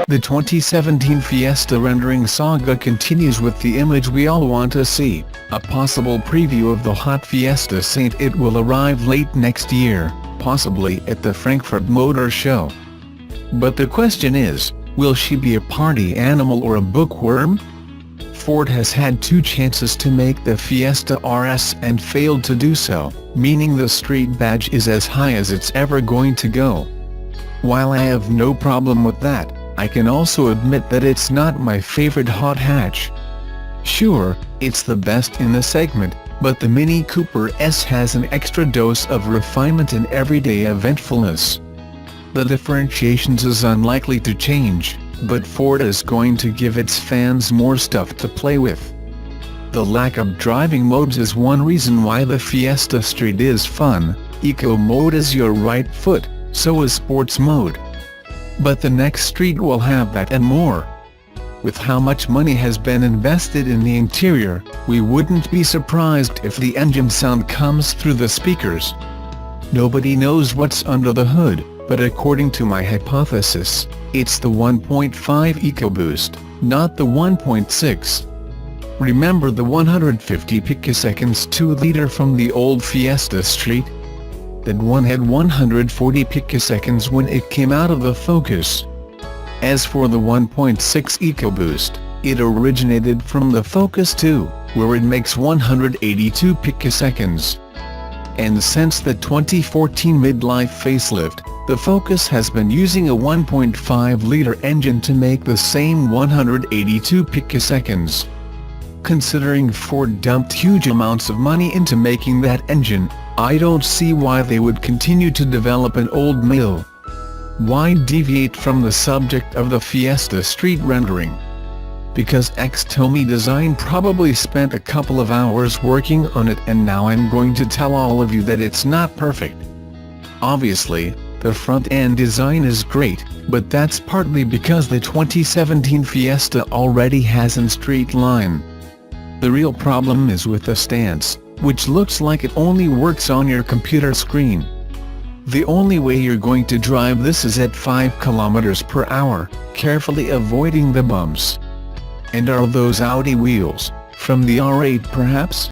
The 2017 Fiesta rendering saga continues with the image we all want to see, a possible preview of the hot Fiesta ST. It will arrive late next year, possibly at the Frankfurt Motor Show. But the question is, will she be a party animal or a bookworm? Ford has had two chances to make the Fiesta RS and failed to do so, meaning the street badge is as high as it's ever going to go. While I have no problem with that, I can also admit that it's not my favorite hot hatch. Sure, it's the best in the segment, but the Mini Cooper S has an extra dose of refinement and everyday eventfulness. The differentiations is unlikely to change, but Ford is going to give its fans more stuff to play with. The lack of driving modes is one reason why the Fiesta Street is fun. Eco mode is your right foot, so is sports mode. But the next street will have that and more. With how much money has been invested in the interior, we wouldn't be surprised if the engine sound comes through the speakers. Nobody knows what's under the hood, but according to my hypothesis, it's the 1.5 EcoBoost, not the 1.6. Remember the 150 picoseconds 2-liter from the old Fiesta Street? That one had 140 picoseconds when it came out of the Focus. As for the 1.6 EcoBoost, it originated from the Focus 2, where it makes 182 picoseconds. And since the 2014 midlife facelift, the Focus has been using a 1.5-liter engine to make the same 182 picoseconds. Considering Ford dumped huge amounts of money into making that engine, I don't see why they would continue to develop an old mill. Why deviate from the subject of the Fiesta Street rendering? Because Tommy Design probably spent a couple of hours working on it, and now I'm going to tell all of you that it's not perfect. Obviously, the front-end design is great, but that's partly because the 2017 Fiesta already has a straight line. The real problem is with the stance, which looks like it only works on your computer screen. The only way you're going to drive this is at 5 km per hour, carefully avoiding the bumps. And are those Audi wheels, from the R8 perhaps?